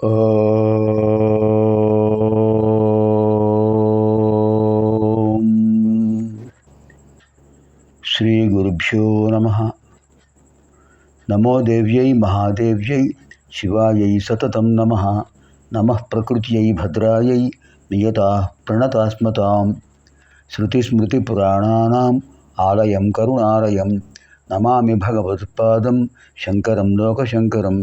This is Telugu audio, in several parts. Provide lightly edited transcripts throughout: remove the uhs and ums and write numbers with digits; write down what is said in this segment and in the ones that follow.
ఓం శ్రీ గురుభ్యో నమః. నమో దేవ్యై మహాదేవ్యై శివాయై సతతం నమః. నమః ప్రకృత్యై భద్రాయై నియతాః ప్రణతాస్మతాం. శృతిస్మృతిపురాణానాం ఆలయం కరుణాలయం. నమామి భగవత్పాదం శంకరం లోకశంకరం.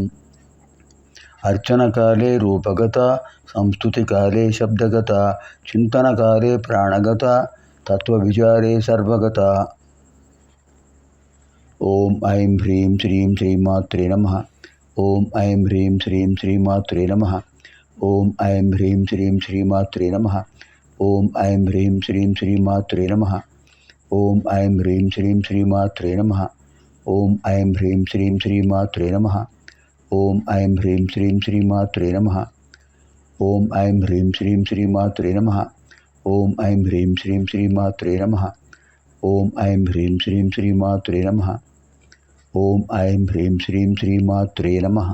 అర్చనకాలే రూపగత, సంస్తుతికాలే శబ్దగత, చింతనకాలే ప్రాణగత, తత్వవిచారే సర్వగత. ఓం ఐం హ్రీం శ్రీం శ్రీమాత్రే నమః. ఓం ఐం హ్రీం శ్రీం శ్రీమాత్రే నమః. ఓం ఐం హ్రీం శ్రీం శ్రీమాత్రే నమః. ఓం ఐం హ్రీం శ్రీం శ్రీమాత్రే నమః. ఓం ఐం హ్రీం శ్రీం శ్రీమాత్రే నమః. ఓం ఐం హ్రీం శ్రీం శ్రీమాత్రే నమః. ఓం ఐం హ్రీం శ్రీం శ్రీమాత్రే నమః. ఓం ఐం హ్రీం శ్రీం శ్రీమాత్రే నమః. ఓం ఐం హ్రీం శ్రీం శ్రీమాత్రే నమః. ఓం ఐం హ్రీం శ్రీం శ్రీమాత్రే నమః. ఓం ఐం హ్రీం శ్రీం శ్రీమాత్రే నమః.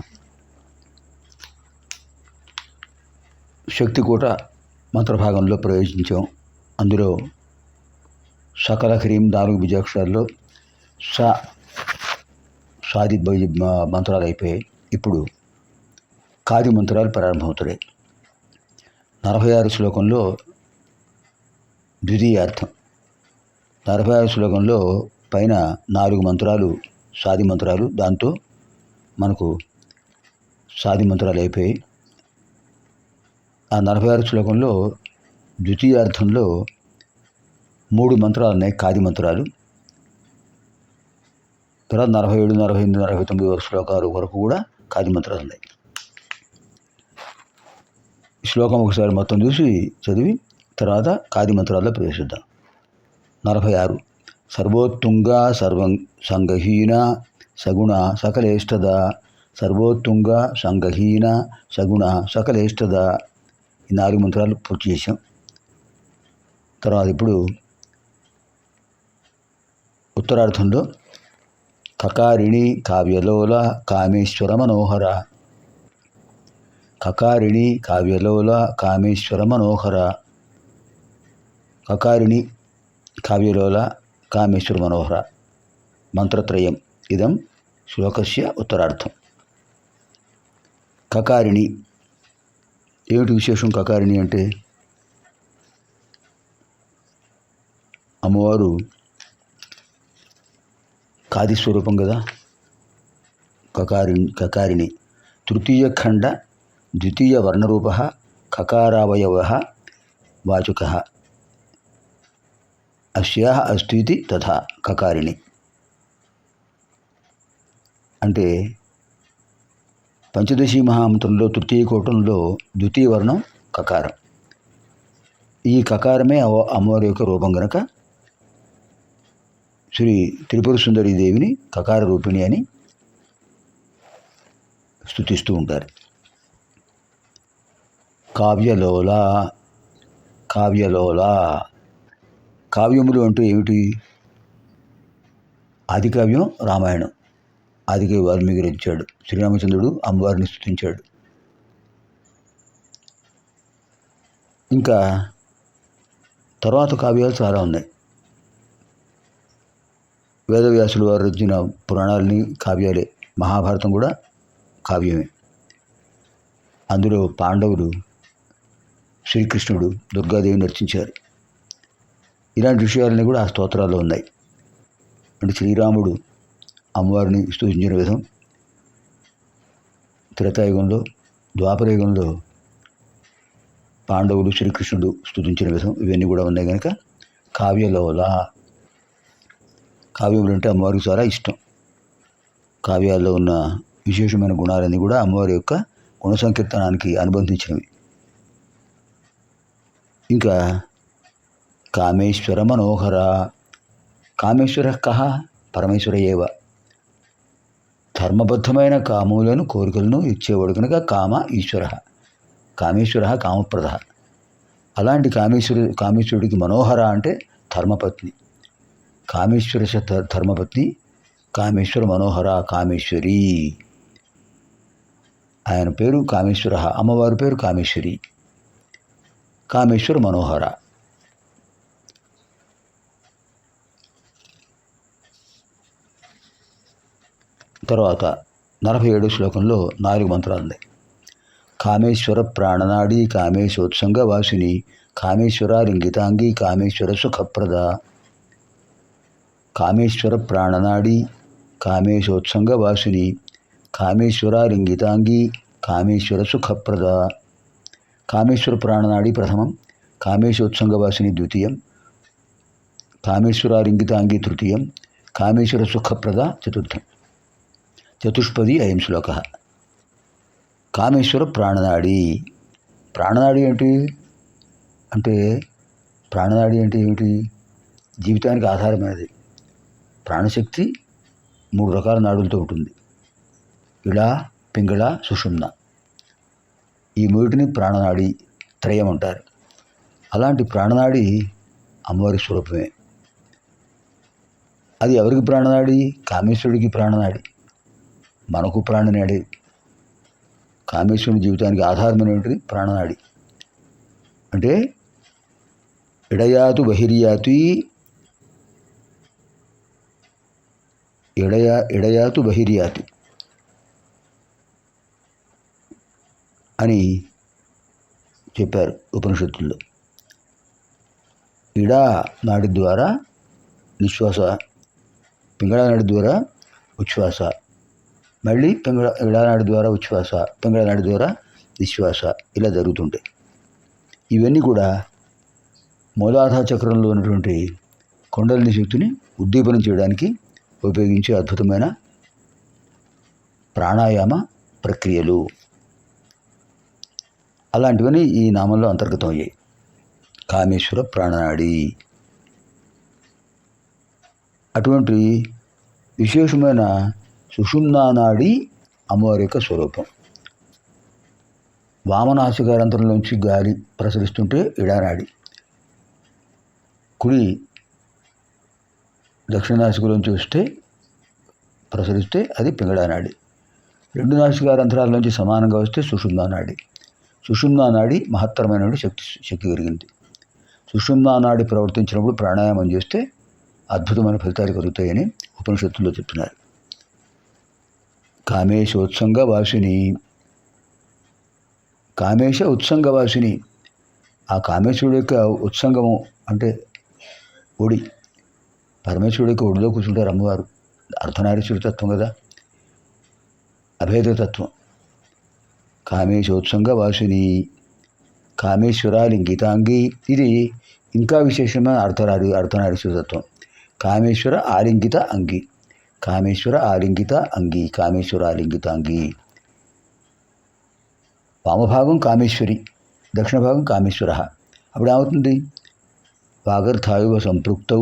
శక్తికూట మంత్రభాగంలో ప్రవేశించాం. అందులో సకల హ్రీం 4 బీజాక్షరాల్లో సాది మంత్రాలు అయిపోయాయి. ఇప్పుడు కాది మంత్రాలు ప్రారంభమవుతాయి. 46 శ్లోకంలో ద్వితీయార్థం. 46 శ్లోకంలో పైన 4 మంత్రాలు సాది మంత్రాలు, దాంతో మనకు సాది మంత్రాలు అయిపోయాయి. ఆ 46 శ్లోకంలో ద్వితీయార్థంలో 3 మంత్రాలు ఉన్నాయి, కాది మంత్రాలు. తర్వాత 47, 48, 49 శ్లోకాలు వరకు కూడా కాది మంత్రాలు ఉన్నాయి. శ్లోకం ఒకసారి మొత్తం చూసి చదివి తర్వాత కాది మంత్రాల్లో ప్రవేశిద్దాం. 46. సర్వోత్తుంగ సర్వం సంగహీన సగుణ సకలేష్టద. సర్వోత్తుంగ సంగహీన సగుణ సకలేష్టద. ఈ 4 మంత్రాలు పూర్తి చేశాం. తర్వాత ఇప్పుడు ఉత్తరార్థంలో కకారిణి కావ్యలోల కామేశ్వర మనోహర. కకారిణి కావ్యలోల కామేశ్వర మనోహర. కకారిణి కావ్యలోల కామేశ్వర మనోహర మంత్రత్రయం ఇదం శ్లోకస్య ఉత్తరార్థం. కకారిణి ఏమిటి విశేషం? కకారిణి అంటే అమ్మవారు కాది స్వరూపం కదా. కకారిణి తృతీయ ఖండ ద్వితీయ వర్ణరూప కకారావయవ వాచక అస్యా అస్తి తథా కకారిణి. అంటే పంచదశి మహామంత్రంలో తృతీయ కోటంలో ద్వితీయ వర్ణం కకారం. ఈ కకారమే అమ్మవారి యొక్క రూపం గనక శ్రీ త్రిపుర సుందరీ దేవిని కకార రూపిణి అని స్తుతిస్తూ ఉంటారు. కావ్యలోల. కావ్యలోల కావ్యములు అంటూ ఏమిటి? ఆది కావ్యం రామాయణం. ఆదికవి వాల్మీకి రచించాడు. శ్రీరామచంద్రుడు అమ్మవారిని స్తుతించాడు. ఇంకా తర్వాత కావ్యాలు చాలా ఉన్నాయి. వేదవ్యాసులు వారు రచించిన పురాణాలని కావ్యాలే. మహాభారతం కూడా కావ్యమే. అందులో పాండవులు శ్రీకృష్ణుడు దుర్గాదేవిని రచించారు. ఇలాంటి విషయాలన్నీ కూడా ఆ స్తోత్రాల్లో ఉన్నాయి. అంటే శ్రీరాముడు అమ్మవారిని స్తుతించిన విధం, త్రేతాయుగంలో ద్వాపరయుగంలో పాండవులు శ్రీకృష్ణుడు స్తుతించిన విధం, ఇవన్నీ కూడా ఉన్నాయి కనుక కావ్యలోల. కావ్యములు అంటే అమ్మవారికి చాలా ఇష్టం. కావ్యాల్లో ఉన్న విశేషమైన గుణాలన్నీ కూడా అమ్మవారి యొక్క గుణ సంకీర్తనానికి అనుబంధించినవి. ఇంకా కామేశ్వర మనోహర. కామేశ్వర కహ పరమేశ్వర ఏవ. ధర్మబద్ధమైన కాములను కోరికలను ఇచ్చేవాడు కనుక కామ ఈశ్వర. కామేశ్వర కామప్రద. అలాంటి కామేశ్వరుడికి మనోహర అంటే ధర్మపత్ని. కామేశ్వర ధర్మపత్ని కామేశ్వర మనోహర కామేశ్వరి ఆయన పేరు కామేశ్వర, అమ్మవారి పేరు కామేశ్వరి, కామేశ్వర మనోహర. తర్వాత 47 శ్లోకంలో 4 మంత్రాలు ఉన్నాయి. కామేశ్వర ప్రాణనాడి కామేశోత్సంగ వాసిని కామేశ్వర లింగితాంగి కామేశ్వర సుఖప్రద. కామేశ్వర ప్రాణనాడి కామేశోత్సంగ వాసిని కామేశ్వర లింగితాంగి కామేశ్వర సుఖప్రద. కామేశ్వర ప్రాణనాడి ప్రథమం, కామేశోత్సంగ వాసిని ద్వితీయం, కామేశ్వర లింగితాంగి తృతీయం, కామేశ్వర సుఖప్రద చతుర్థం. చతుష్పది అయం శ్లోక. కామేశ్వర ప్రాణనాడి. ప్రాణనాడి ఏంటి అంటే, ప్రాణనాడి అంటే ఏమిటి? జీవితానికి ఆధారమైనది. ప్రాణశక్తి 3 రకాల నాడులతో ఉంటుంది. ఇళ, పింగళ, సుషుమ్న. ఈ మూటిని ప్రాణనాడి త్రయం అంటారు. అలాంటి ప్రాణనాడి అమ్మవారి స్వరూపమే. అది ఎవరికి ప్రాణనాడి? కామేశ్వరుడికి ప్రాణనాడి, మనకు ప్రాణనాడి. కామేశ్వరుని జీవితానికి ఆధారమైనటువంటి ప్రాణనాడి. అంటే ఇడయాతు బహిర్యాతి, ఇడయాతు బహిర్యాతి అని చెప్పారు ఉపనిషత్తుల్లో. ఇడా నాడి ద్వారా నిశ్వాస, పింగళ నాడి ద్వారా ఉచ్ఛ్వాస, మళ్ళీ ఇడానాడి ద్వారా ఉచ్ఛ్వాస, పింగళ నాడి ద్వారా నిశ్వాస, ఇలా జరుగుతుంటాయి. ఇవన్నీ కూడా మూలాధార చక్రంలో ఉన్నటువంటి కుండలిని శక్తిని ఉద్దీపనం చేయడానికి ఉపయోగించే అద్భుతమైన ప్రాణాయామ ప్రక్రియలు. అలాంటివన్నీ ఈ నామంలో అంతర్గతం అయ్యాయి. కామేశ్వర ప్రాణనాడి. అటువంటి విశేషమైన సుషుమ్నా నాడి అమ్మవారి యొక్క స్వరూపం. వామనాసికారంధ్రంలోంచి గాలి ప్రసరిస్తుంటే ఇడానాడి, కుడి దక్షిణాసికలోంచి వస్తే ప్రసరిస్తే అది పింగళానాడి. 2 నాసికారంధ్రాల్లోంచి సమానంగా వస్తే సుషుమ్నా నాడి. సుషుమ్నా నాడి మహత్తరమైన శక్తి కలిగింది. సుషుమ్నా నాడి ప్రవర్తించినప్పుడు ప్రాణాయామం చేస్తే అద్భుతమైన ఫలితాలు కలుగుతాయని ఉపనిషత్తుల్లో చెప్తున్నారు. కామేశోత్సంగ వాసిని. కామేశ ఉత్సంగ వాసిని. ఆ కామేశ్వరుడు యొక్క ఉత్సంగము అంటే ఒడి. పరమేశ్వరుడు యొక్క ఒడిలో కూర్చుంటారు అమ్మవారు. అర్ధనారీశ్వర తత్వం కదా, అభేదతత్వం. కామేశోత్సంగ వాసిని కామేశ్వర లింగితాంగి. ఇది ఇంకా విశేషమైన అర్ధనారీశ్వర తత్వం. కామేశ్వర ఆలింగిత అంగి, కామేశ్వర ఆలింగిత అంగి, కామేశ్వర ఆలింగితాంగి. వామభాగం కామేశ్వరి, దక్షిణ భాగం కామేశ్వర. అప్పుడు ఏమవుతుంది? వాగర్థాయువ సంపృక్తౌ.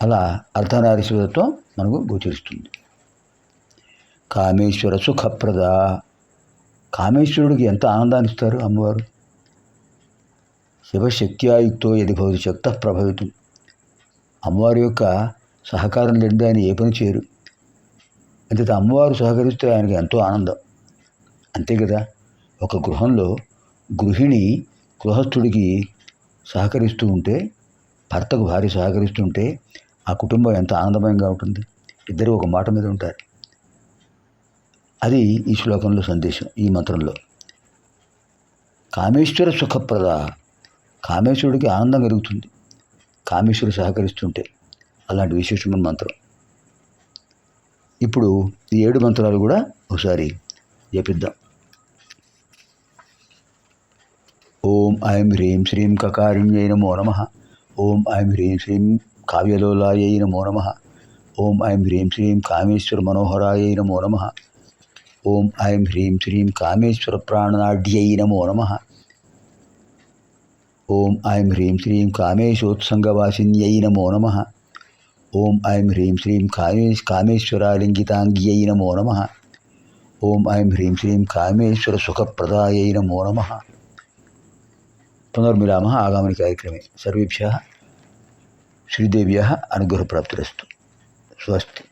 అలా అర్ధనారీశ్వరత్వం మనకు గోచరిస్తుంది. కామేశ్వర సుఖప్రద. కామేశ్వరుడికి ఎంత ఆనందాన్ని ఇస్తారు అమ్మవారు. శివశక్త్యాయుక్తో యది భవతి శక్త ప్రభవితం. అమ్మవారి యొక్క సహకారం లేనిదే ఆయన ఏ పని చేయరు. అంతే అమ్మవారు సహకరిస్తే ఆయనకి ఎంతో ఆనందం. అంతే కదా. ఒక గృహంలో గృహిణి గృహస్థుడికి సహకరిస్తూ ఉంటే, భర్తకు భార్య సహకరిస్తుంటే ఆ కుటుంబం ఎంత ఆనందమయంగా ఉంటుంది. ఇద్దరు ఒక మాట మీద ఉంటారు. అది ఈ శ్లోకంలో సందేశం. ఈ మంత్రంలో కామేశ్వర సుఖప్రద. కామేశ్వరుడికి ఆనందం కలుగుతుంది కామేశ్వరుడు సహకరిస్తుంటే. అలాంటి విశేషమైన మంత్రం. ఇప్పుడు ఈ 7 మంత్రాలు కూడా ఒకసారి జపిద్దాం. ఓం ఐం హ్రీం శ్రీం కకారిణ్యై నమో నమః. ఓం ఐం హ్రీం శ్రీం కావ్యలోలాయై నమో నమః. ఓం ఐం హ్రీం శ్రీం కామేశ్వర మనోహరాయై నమో నమః. ఓం ఐం హ్రీం శ్రీం కామేశ్వర ప్రాణనాడ్యై నమో నమః. ఓం ఐం హ్రీం శ్రీం కామేశోత్సంగవాసిన్యై నమో నమః. ఓం ఐం హ్రీం శ్రీం కామేశ్వరాలింగితాంగ్యై నమో నమః. ఓం ఐం హ్రీం శ్రీం కామేశ్వర సుఖప్రదాయై నమో నమః. పునర్మిలామः ఆగామిని కార్యక్రమే. సర్వేభ్యः శ్రీదేవ్యాः అనుగ్రహప్రాప్తిరస్తు. స్వస్తి.